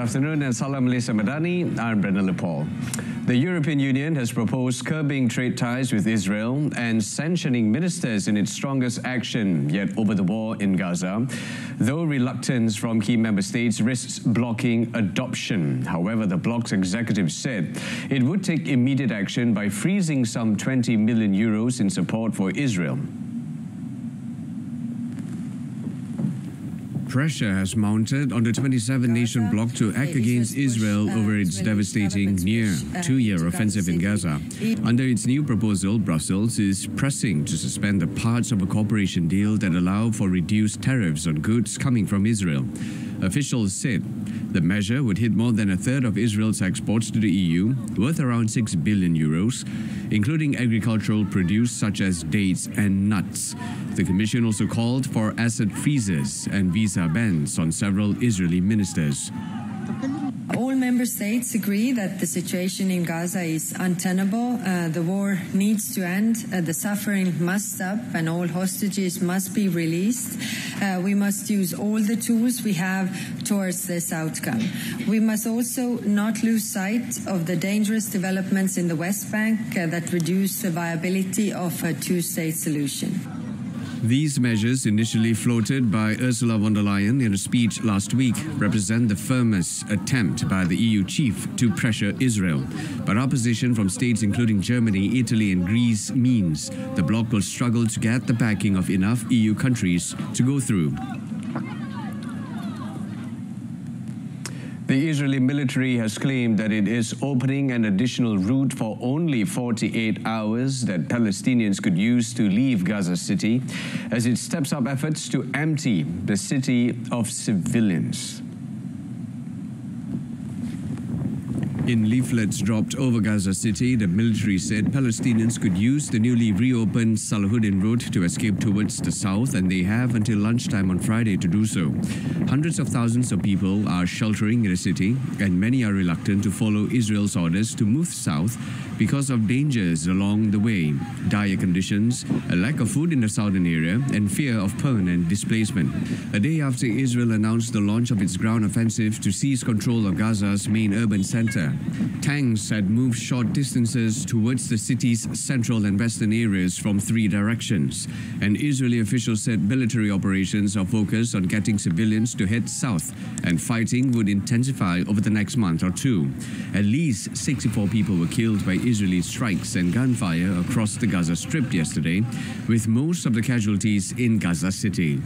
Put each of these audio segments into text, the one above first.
afternoon and Salam Malaysia Madani. I'm Brendan Lepore. The European Union has proposed curbing trade ties with Israel and sanctioning ministers in its strongest action yet over the war in Gaza, though reluctance from key member states risks blocking adoption. However, the bloc's executive said it would take immediate action by freezing some 20 million euros in support for Israel. Pressure has mounted on the 27-nation bloc to act against Israel over its devastating near two-year offensive in Gaza. Under its new proposal, Brussels is pressing to suspend the parts of a cooperation deal that allow for reduced tariffs on goods coming from Israel. Officials said the measure would hit more than a third of Israel's exports to the EU, worth around 6 billion euros, including agricultural produce such as dates and nuts. The Commission also called for asset freezes and visa bans on several Israeli ministers. All member states agree that the situation in Gaza is untenable. The war needs to end. The suffering must stop and all hostages must be released. We must use all the tools we have towards this outcome. We must also not lose sight of the dangerous developments in the West Bank that reduce the viability of a two-state solution. These measures, initially floated by Ursula von der Leyen in a speech last week, represent the firmest attempt by the EU chief to pressure Israel. But opposition from states including Germany, Italy and Greece means the bloc will struggle to get the backing of enough EU countries to go through. The Israeli military has claimed that it is opening an additional route for only 48 hours that Palestinians could use to leave Gaza City as it steps up efforts to empty the city of civilians. In leaflets dropped over Gaza City, the military said Palestinians could use the newly reopened Salahuddin Road to escape towards the south, and they have until lunchtime on Friday to do so. Hundreds of thousands of people are sheltering in the city, and many are reluctant to follow Israel's orders to move south because of dangers along the way, dire conditions, a lack of food in the southern area, and fear of permanent displacement. A day after Israel announced the launch of its ground offensive to seize control of Gaza's main urban center, tanks had moved short distances towards the city's central and western areas from three directions. And Israeli officials said military operations are focused on getting civilians to head south, and fighting would intensify over the next month or two. At least 64 people were killed by Israeli strikes and gunfire across the Gaza Strip yesterday, with most of the casualties in Gaza City.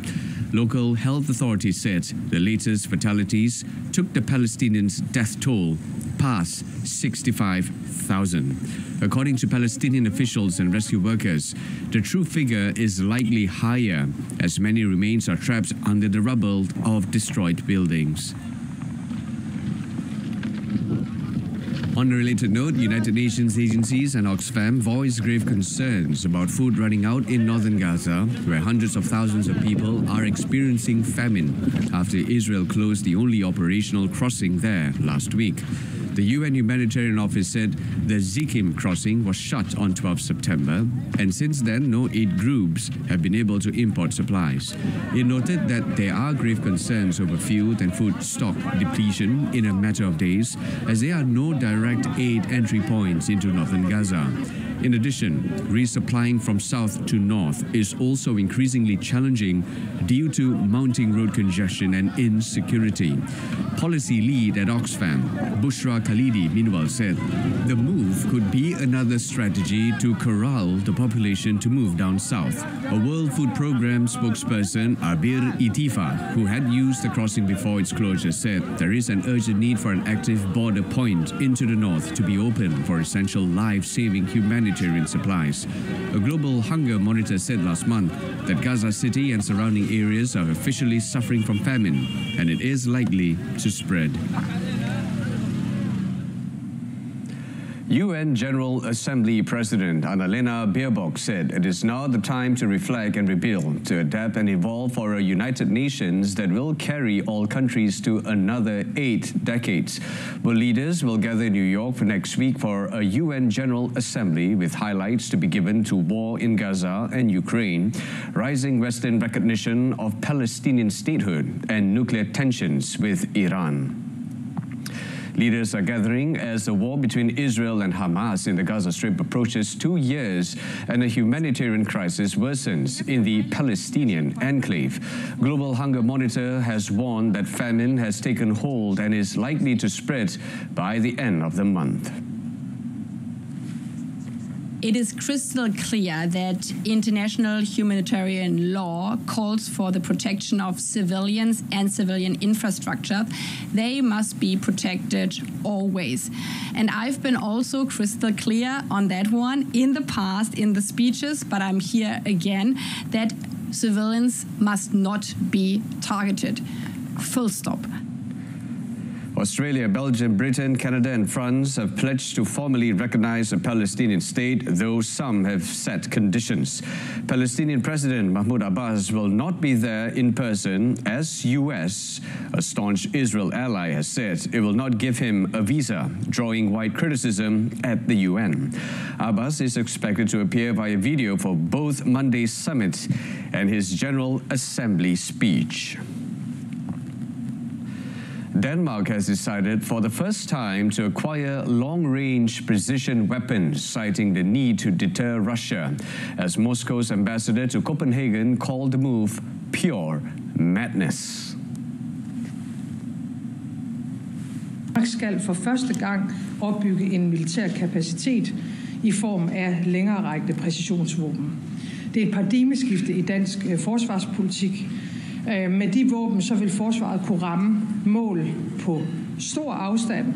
Local health authorities said the latest fatalities took the Palestinians' death toll past 65,000. According to Palestinian officials and rescue workers, the true figure is likely higher, as many remains are trapped under the rubble of destroyed buildings. On a related note, United Nations agencies and Oxfam voiced grave concerns about food running out in northern Gaza, where hundreds of thousands of people are experiencing famine after Israel closed the only operational crossing there last week. The UN Humanitarian Office said the Zikim crossing was shut on 12 September, and since then no aid groups have been able to import supplies. It noted that there are grave concerns over fuel and food stock depletion in a matter of days, as there are no direct aid entry points into northern Gaza. In addition, resupplying from south to north is also increasingly challenging due to mounting road congestion and insecurity. Policy lead at Oxfam, Bushra Khalidi, meanwhile said the move could be another strategy to corral the population to move down south. A World Food Programme spokesperson, Abir Itifa, who had used the crossing before its closure, said there is an urgent need for an active border point into the north to be open for essential life-saving humanitarian supplies. A global hunger monitor said last month that Gaza City and surrounding areas are officially suffering from famine, and it is likely to spread. UN General Assembly President Annalena Baerbock said it is now the time to reflect and rebuild, to adapt and evolve for a United Nations that will carry all countries to another 8 decades. World leaders will gather in New York for next week for a UN General Assembly with highlights to be given to war in Gaza and Ukraine, rising Western recognition of Palestinian statehood, and nuclear tensions with Iran. Leaders are gathering as the war between Israel and Hamas in the Gaza Strip approaches 2 years and a humanitarian crisis worsens in the Palestinian enclave. Global Hunger Monitor has warned that famine has taken hold and is likely to spread by the end of the month. It is crystal clear that international humanitarian law calls for the protection of civilians and civilian infrastructure. They must be protected always. And I've been also crystal clear on that one in the past, in the speeches, but I'm here again, that civilians must not be targeted. Full stop. Australia, Belgium, Britain, Canada and France have pledged to formally recognize a Palestinian state, though some have set conditions. Palestinian President Mahmoud Abbas will not be there in person as US, a staunch Israel ally, has said it will not give him a visa, drawing wide criticism at the UN. Abbas is expected to appear via video for both Monday's summit and his General Assembly speech. Denmark has decided for the first time to acquire long-range precision weapons, citing the need to deter Russia, as Moscow's ambassador to Copenhagen called the move pure madness. Danmark skal for første gang opbygge en militær kapacitet i form af længererækkende præcisionsvåben. Det er et paradigmeskifte i dansk forsvarspolitik. Med de våben så vil forsvaret kunne ramme mål på stor afstand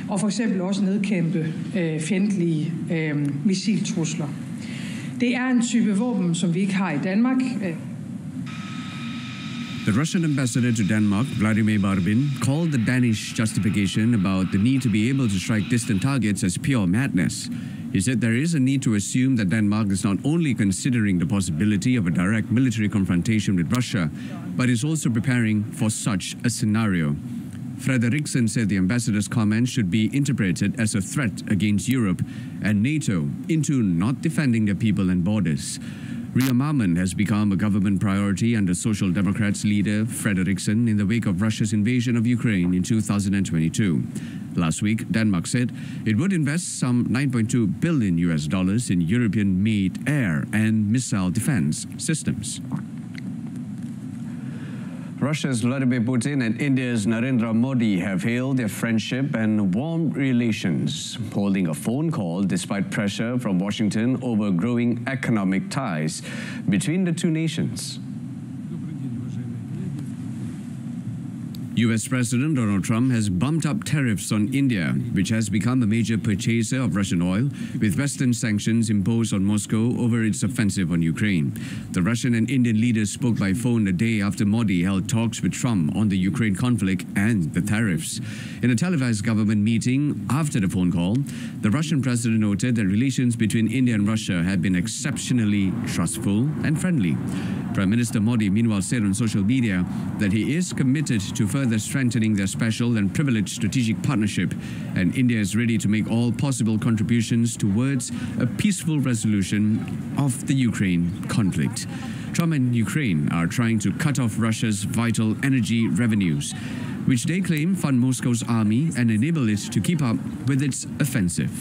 og for eksempel også nedkæmpe fjendtlige missiltrusler. Det er en type våben som vi ikke har i Danmark. The Russian ambassador to Denmark, Vladimir Barbin, called the Danish justification about the need to be able to strike distant targets as pure madness. He said there is a need to assume that Denmark is not only considering the possibility of a direct military confrontation with Russia, but is also preparing for such a scenario. Frederiksen said the ambassador's comments should be interpreted as a threat against Europe and NATO into not defending their people and borders. Rearmament has become a government priority under Social Democrats leader Frederiksen in the wake of Russia's invasion of Ukraine in 2022. Last week, Denmark said it would invest some $9.2 billion in European-made air and missile defense systems. Russia's Vladimir Putin and India's Narendra Modi have hailed their friendship and warm relations, holding a phone call despite pressure from Washington over growing economic ties between the two nations. US President Donald Trump has bumped up tariffs on India, which has become a major purchaser of Russian oil, with Western sanctions imposed on Moscow over its offensive on Ukraine. The Russian and Indian leaders spoke by phone a day after Modi held talks with Trump on the Ukraine conflict and the tariffs. In a televised government meeting after the phone call, the Russian president noted that relations between India and Russia have been exceptionally trustful and friendly. Prime Minister Modi meanwhile said on social media that he is committed to further strengthening their special and privileged strategic partnership, and India is ready to make all possible contributions towards a peaceful resolution of the Ukraine conflict. Trump and Ukraine are trying to cut off Russia's vital energy revenues, which they claim fund Moscow's army and enable it to keep up with its offensive.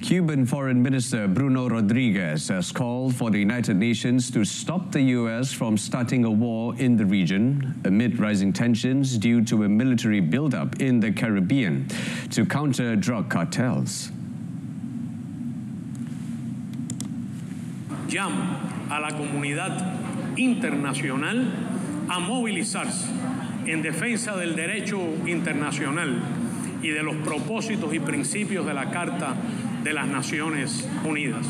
Cuban Foreign Minister Bruno Rodriguez has called for the United Nations to stop the U.S. from starting a war in the region amid rising tensions due to a military buildup in the Caribbean to counter drug cartels. Llamo a la comunidad internacional a movilizarse en defensa del derecho internacional y de los propósitos y principios de la Carta de las Naciones Unidas.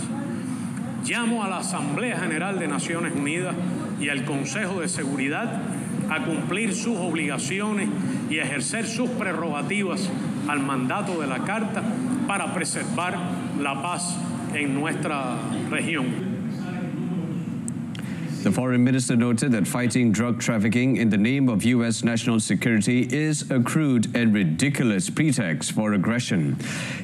Llamo a la Asamblea General de Naciones Unidas y al Consejo de Seguridad a cumplir sus obligaciones y ejercer sus prerrogativas al mandato de la Carta para preservar la paz en nuestra región. The foreign minister noted that fighting drug trafficking in the name of U.S. national security is a crude and ridiculous pretext for aggression.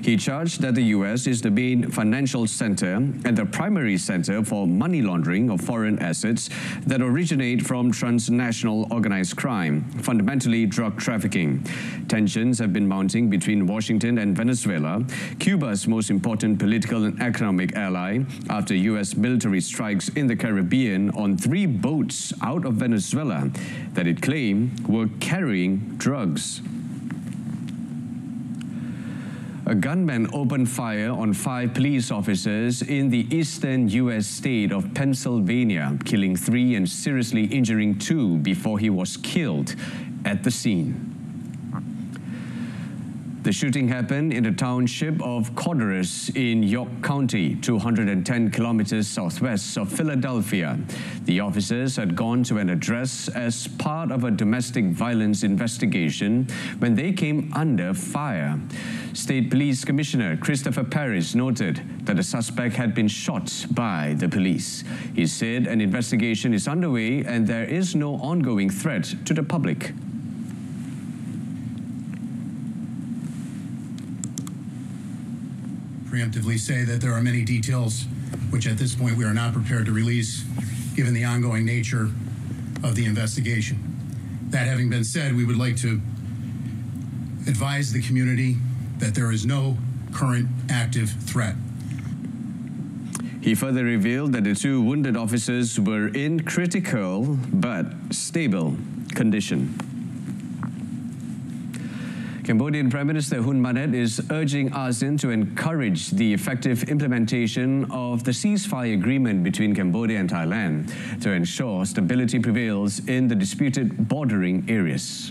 He charged that the U.S. is the main financial center and the primary center for money laundering of foreign assets that originate from transnational organized crime, fundamentally drug trafficking. Tensions have been mounting between Washington and Venezuela, Cuba's most important political and economic ally, after U.S. military strikes in the Caribbean on 3 boats out of Venezuela that it claimed were carrying drugs. A gunman opened fire on 5 police officers in the eastern U.S. state of Pennsylvania, killing 3 and seriously injuring 2 before he was killed at the scene. The shooting happened in the township of Codorus in York County, 210 kilometers southwest of Philadelphia. The officers had gone to an address as part of a domestic violence investigation when they came under fire. State Police Commissioner Christopher Paris noted that the suspect had been shot by the police. He said an investigation is underway and there is no ongoing threat to the public. Preemptively say that there are many details which at this point we are not prepared to release given the ongoing nature of the investigation. That having been said, we would like to advise the community that there is no current active threat. He further revealed that the 2 wounded officers were in critical but stable condition. Cambodian Prime Minister Hun Manet is urging ASEAN to encourage the effective implementation of the ceasefire agreement between Cambodia and Thailand to ensure stability prevails in the disputed bordering areas.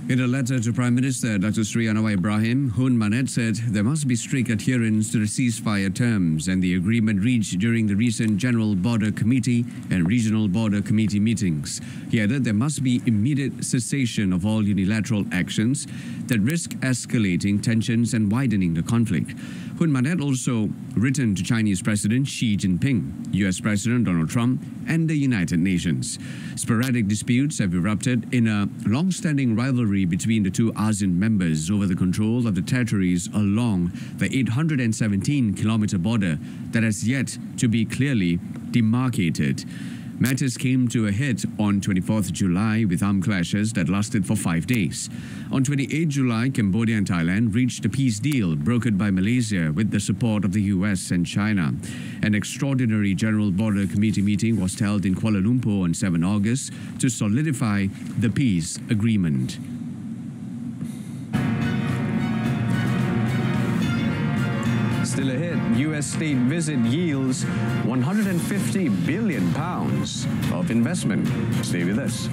In a letter to Prime Minister Dr. Sri Anwar Ibrahim, Hun Manet said there must be strict adherence to the ceasefire terms and the agreement reached during the recent General Border Committee and Regional Border Committee meetings. He added there must be immediate cessation of all unilateral actions that risk escalating tensions and widening the conflict. Hun Manet also written to Chinese President Xi Jinping, US President Donald Trump, and the United Nations. Sporadic disputes have erupted in a long-standing rivalry between the 2 ASEAN members over the control of the territories along the 817-kilometer border that has yet to be clearly demarcated. Matters came to a head on 24th July with armed clashes that lasted for 5 days. On 28 July, Cambodia and Thailand reached a peace deal brokered by Malaysia with the support of the US and China. An extraordinary General Border Committee meeting was held in Kuala Lumpur on 7 August to solidify the peace agreement. Still ahead, U.S. state visit yields £150 billion of investment. Stay with us.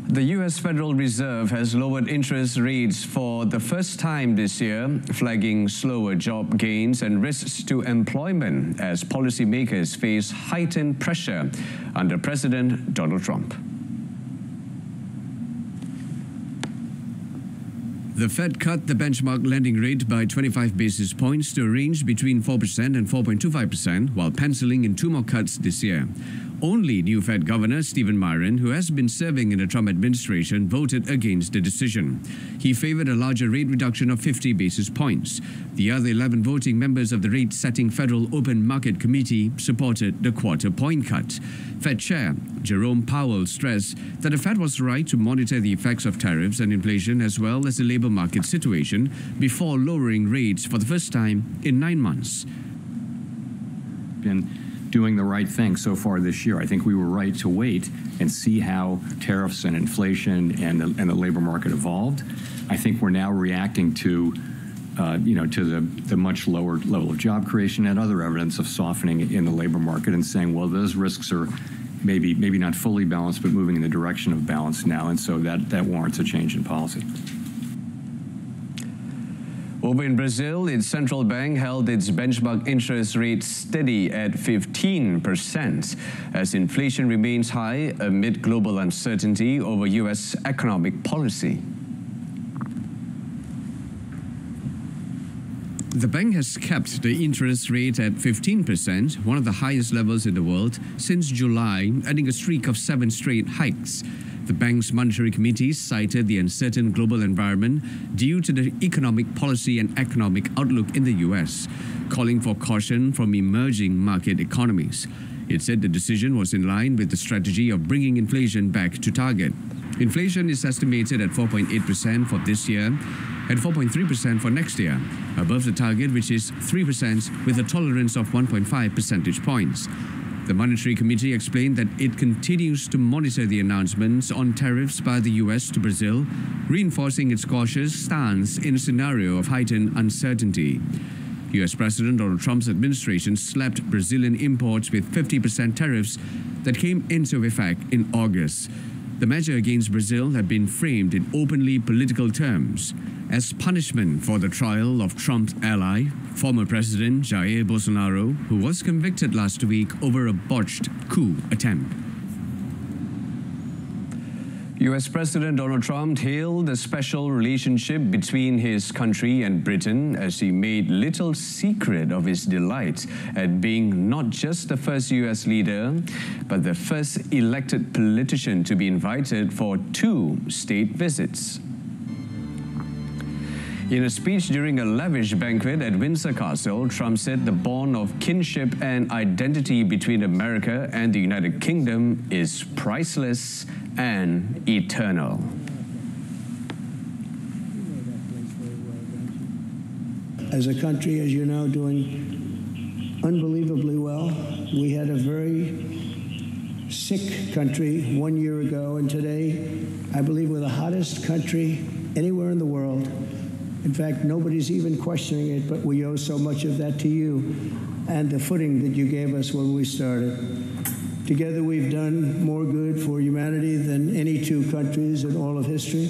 The U.S. Federal Reserve has lowered interest rates for the first time this year, flagging slower job gains and risks to employment as policymakers face heightened pressure under President Donald Trump. The Fed cut the benchmark lending rate by 25 basis points to a range between 4% and 4.25%, while penciling in 2 more cuts this year. Only new Fed Governor Stephen Miron, who has been serving in the Trump administration, voted against the decision. He favored a larger rate reduction of 50 basis points. The other 11 voting members of the rate-setting Federal Open Market Committee supported the quarter-point cut. Fed Chair Jerome Powell stressed that the Fed was right to monitor the effects of tariffs and inflation as well as the labor market situation before lowering rates for the first time in 9 months. Been doing the right thing so far this year. I think we were right to wait and see how tariffs and inflation and the labor market evolved. I think we're now reacting to the much lower level of job creation and other evidence of softening in the labor market and saying, well, those risks are maybe not fully balanced, but moving in the direction of balance now. And so that warrants a change in policy. Over in Brazil, its central bank held its benchmark interest rate steady at 15% as inflation remains high amid global uncertainty over U.S. economic policy. The bank has kept the interest rate at 15%, one of the highest levels in the world, since July, adding a streak of 7 straight hikes. The bank's monetary committee cited the uncertain global environment due to the economic policy and economic outlook in the US, calling for caution from emerging market economies. It said the decision was in line with the strategy of bringing inflation back to target. Inflation is estimated at 4.8% for this year and 4.3% for next year, above the target, which is 3% with a tolerance of 1.5 percentage points. The Monetary Committee explained that it continues to monitor the announcements on tariffs by the US to Brazil, reinforcing its cautious stance in a scenario of heightened uncertainty. US President Donald Trump's administration slapped Brazilian imports with 50% tariffs that came into effect in August. The measure against Brazil had been framed in openly political terms as punishment for the trial of Trump's ally, former President Jair Bolsonaro, who was convicted last week over a botched coup attempt. US President Donald Trump hailed the special relationship between his country and Britain as he made little secret of his delight at being not just the first US leader, but the first elected politician to be invited for 2 state visits. In a speech during a lavish banquet at Windsor Castle, Trump said the bond of kinship and identity between America and the United Kingdom is priceless and eternal. As a country, as you know, doing unbelievably well. We had a very sick country 1 year ago, and today, I believe we're the hottest country anywhere in the world. In fact, nobody's even questioning it, but we owe so much of that to you and the footing that you gave us when we started. Together, we've done more good for humanity than any 2 countries in all of history.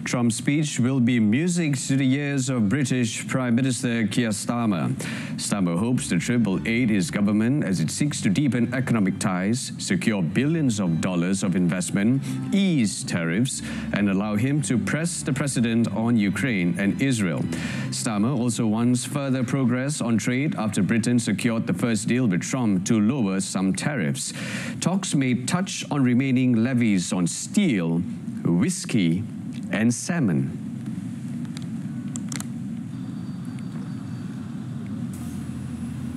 Trump's speech will be music to the ears of British Prime Minister Keir Starmer. Starmer hopes the trip will aid his government as it seeks to deepen economic ties, secure billions of dollars of investment, ease tariffs, and allow him to press the president on Ukraine and Israel. Starmer also wants further progress on trade after Britain secured the first deal with Trump to lower some tariffs. Talks may touch on remaining levies on steel, whiskey, and salmon.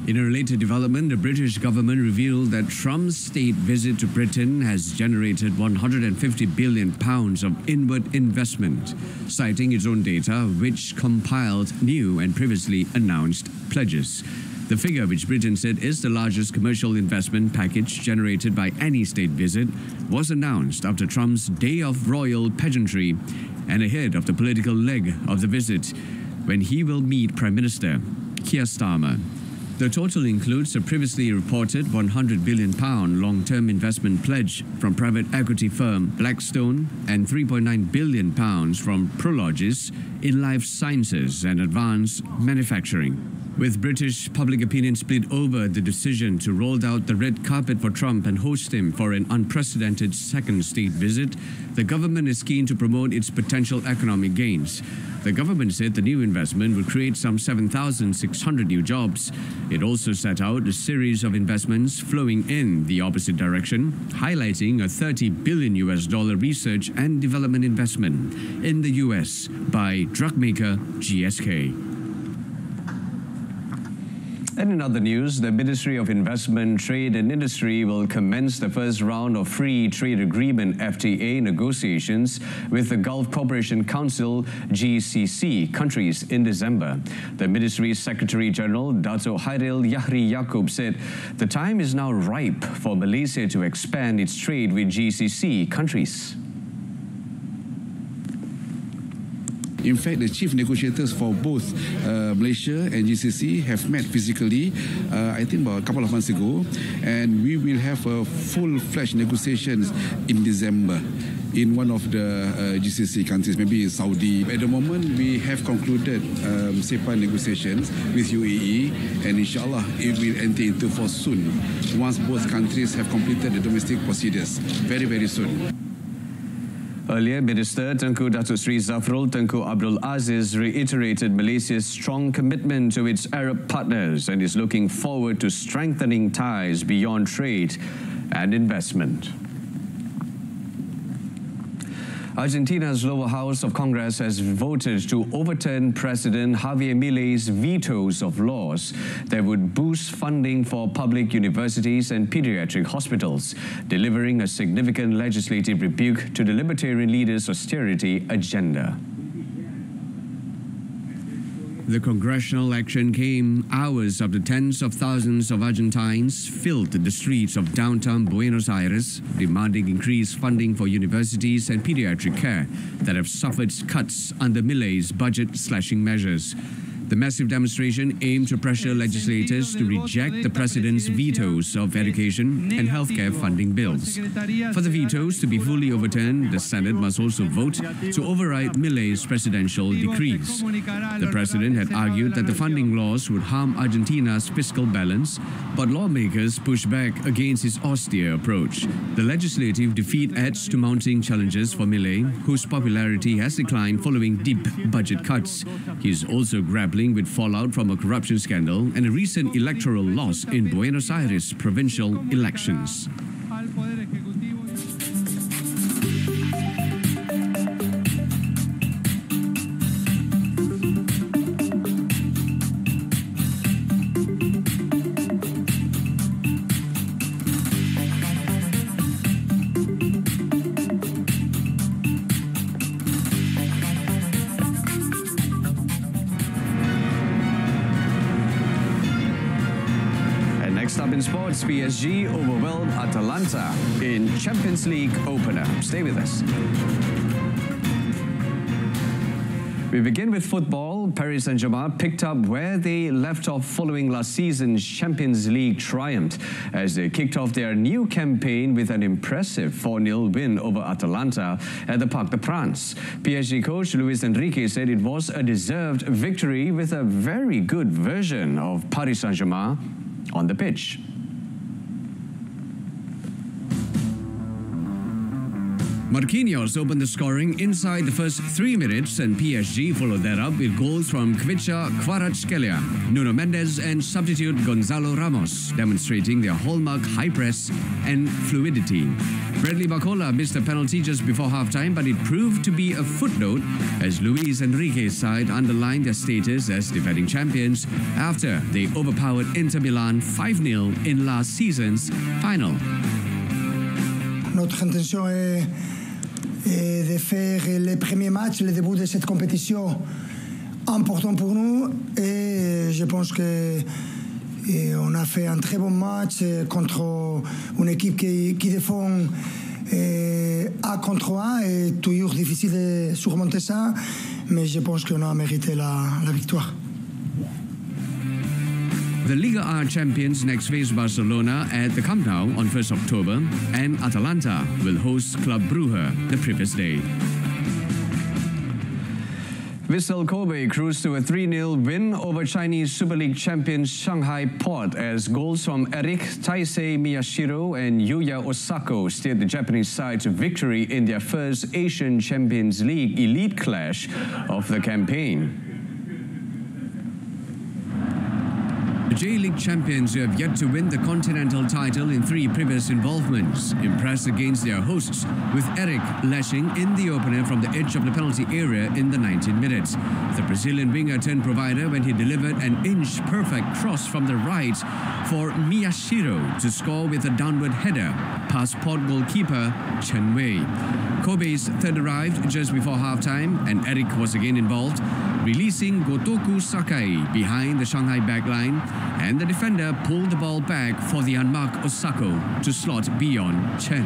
In a related development, the British government revealed that Trump's state visit to Britain has generated £150 billion of inward investment, citing its own data, which compiled new and previously announced pledges. The figure, which Britain said is the largest commercial investment package generated by any state visit, was announced after Trump's day of royal pageantry and ahead of the political leg of the visit, when he will meet Prime Minister Keir Starmer. The total includes a previously reported £100 billion long-term investment pledge from private equity firm Blackstone and £3.9 billion from Prologis in life sciences and advanced manufacturing. With British public opinion split over the decision to roll out the red carpet for Trump and host him for an unprecedented second state visit, the government is keen to promote its potential economic gains. The government said the new investment would create some 7,600 new jobs. It also set out a series of investments flowing in the opposite direction, highlighting a $30 billion research and development investment in the US by drug maker GSK. And in other news, the Ministry of Investment, Trade and Industry will commence the first round of Free Trade Agreement (FTA) negotiations with the Gulf Cooperation Council (GCC) countries in December. The Ministry's Secretary General, Dato' Hairil Yahri Yaakob, said the time is now ripe for Malaysia to expand its trade with GCC countries. In fact, the chief negotiators for both Malaysia and GCC have met physically, I think about a couple of months ago, and we will have a full-fledged negotiations in December in one of the GCC countries, maybe Saudi. At the moment, we have concluded SEPA negotiations with UAE, and inshallah, it will enter into force soon, once both countries have completed the domestic procedures, very, very soon. Earlier, Minister Tengku Datuk Seri Zafrul Tengku Abdul Aziz reiterated Malaysia's strong commitment to its Arab partners and is looking forward to strengthening ties beyond trade and investment. Argentina's lower house of Congress has voted to overturn President Javier Milei's vetoes of laws that would boost funding for public universities and pediatric hospitals, delivering a significant legislative rebuke to the Libertarian leader's austerity agenda. The congressional action came hours after tens of thousands of Argentines filled the streets of downtown Buenos Aires, demanding increased funding for universities and pediatric care that have suffered cuts under Milei's budget-slashing measures. The massive demonstration aimed to pressure legislators to reject the president's vetoes of education and healthcare funding bills. For the vetoes to be fully overturned, the Senate must also vote to override Milei's presidential decrees. The president had argued that the funding laws would harm Argentina's fiscal balance, but lawmakers pushed back against his austere approach. The legislative defeat adds to mounting challenges for Milei, whose popularity has declined following deep budget cuts. He is also grappling with fallout from a corruption scandal and a recent electoral loss in Buenos Aires provincial elections. Next up in sports, PSG overwhelmed Atalanta in Champions League opener. Stay with us. We begin with football. Paris Saint-Germain picked up where they left off following last season's Champions League triumph as they kicked off their new campaign with an impressive 4-0 win over Atalanta at the Parc des Princes. PSG coach Luis Enrique said it was a deserved victory with a very good version of Paris Saint-Germain on the pitch. Marquinhos opened the scoring inside the first 3 minutes, and PSG followed that up with goals from Kvicha Kvaratskhelia, Nuno Mendes and substitute Gonzalo Ramos, demonstrating their hallmark high press and fluidity. Bradley Barcola missed a penalty just before halftime, but it proved to be a footnote as Luis Enrique's side underlined their status as defending champions after they overpowered Inter Milan 5-0 in last season's final. Notre intention est de faire les premiers matchs, le début de cette compétition important pour nous, et je pense que on a fait un très bon match contre une équipe qui défend A contre A, et toujours difficile de surmonter ça, mais je pense qu'on a mérité la victoire. The Liga R champions next face Barcelona at the Camp Nou on 1st October, and Atalanta will host Club Brugge the previous day. Vissel Kobe cruised to a 3-0 win over Chinese Super League champions Shanghai Port as goals from Eric Taisei Miyashiro and Yuya Osako steered the Japanese side to victory in their first Asian Champions League elite clash of the campaign. The J-League champions, who have yet to win the continental title in 3 previous involvements, impressed against their hosts, with Eric lashing in the opener from the edge of the penalty area in the 19 minutes. The Brazilian winger turned provider when he delivered an inch-perfect cross from the right for Miyashiro to score with a downward header past Port goalkeeper Chen Wei. Kobe's third arrived just before halftime, and Eric was again involved, releasing Gotoku Sakai behind the Shanghai backline, and the defender pulled the ball back for the unmarked Osako to slot beyond Chen.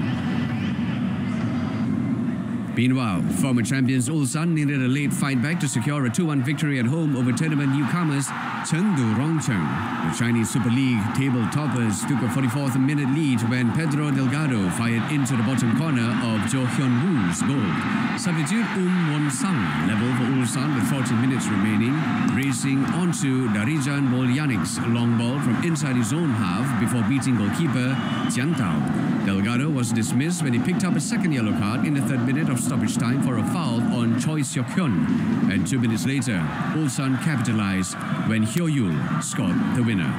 Meanwhile, former champions Ulsan needed a late fight back to secure a 2-1 victory at home over tournament newcomers Chengdu Rongcheng. The Chinese Super League table toppers took a 44th minute lead when Pedro Delgado fired into the bottom corner of Jo Hyun Woo's goal. Substitute Won Sang leveled for Ulsan with 14 minutes remaining, racing onto Darijan Boljanic's long ball from inside his own half before beating goalkeeper Jian Tao. Delgado was dismissed when he picked up a second yellow card in the 3rd minute of stoppage time for a foul on Choi Seok-hyun. And 2 minutes later, Ulsan capitalized when Hyo-yul scored the winner.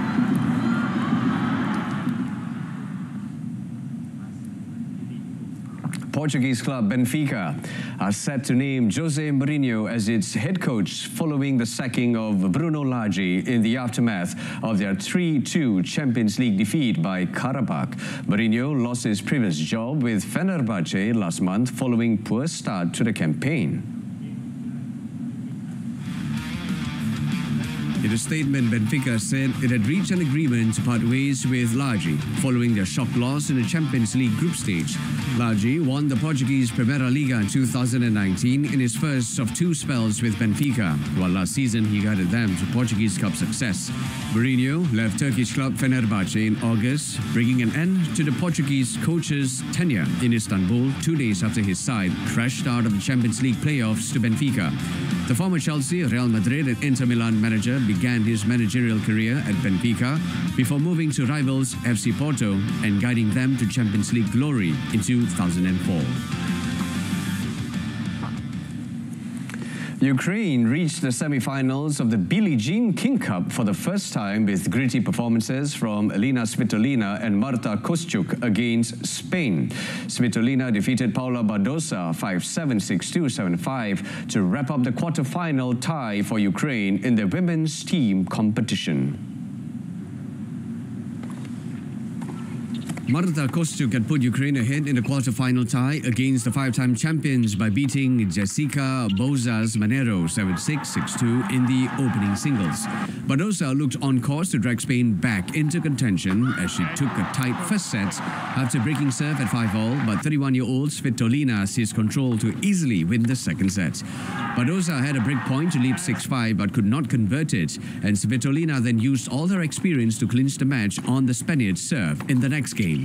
Portuguese club Benfica are set to name Jose Mourinho as its head coach following the sacking of Bruno Lage in the aftermath of their 3-2 Champions League defeat by Karabakh. Mourinho lost his previous job with Fenerbahce last month following poor start to the campaign. In a statement, Benfica said it had reached an agreement to part ways with Lage following their shock loss in the Champions League group stage. Lage won the Portuguese Primeira Liga in 2019 in his first of 2 spells with Benfica, while last season he guided them to Portuguese Cup success. Mourinho left Turkish club Fenerbahce in August, bringing an end to the Portuguese coach's tenure in Istanbul 2 days after his side crashed out of the Champions League playoffs to Benfica. The former Chelsea, Real Madrid and Inter Milan manager began his managerial career at Benfica before moving to rivals FC Porto and guiding them to Champions League glory in 2004. Ukraine reached the semi-finals of the Billie Jean King Cup for the first time with gritty performances from Elina Svitolina and Marta Kostyuk against Spain. Svitolina defeated Paula Badosa 5-7, 6-2, 7-5 to wrap up the quarter-final tie for Ukraine in the women's team competition. Marta Kostyuk had put Ukraine ahead in the quarter-final tie against the 5-time champions by beating Jessica Bozas-Manero 7-6, 6-2 in the opening singles. Badosa looked on course to drag Spain back into contention as she took a tight first set after breaking serve at 5-all, but 31-year-old Svitolina seized control to easily win the second set. Badosa had a break point to lead 6-5 but could not convert it, and Svitolina then used all her experience to clinch the match on the Spaniard's serve in the next game.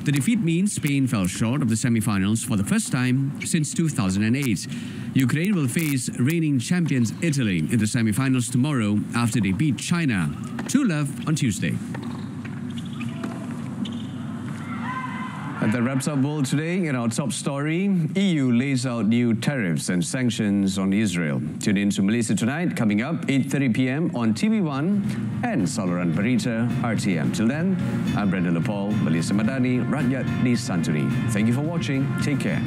The defeat means Spain fell short of the semi-finals for the first time since 2008. Ukraine will face reigning champions Italy in the semi-finals tomorrow after they beat China 2-0 on Tuesday. And that wraps up World Today. In our top story, EU lays out new tariffs and sanctions on Israel. Tune in to Malaysia Tonight, coming up 8:30 p.m. on TV1 and Saluran Berita RTM. Till then, I'm Brendan Lepol, Malaysia Madani, Rakyat, Disantuni. Thank you for watching. Take care.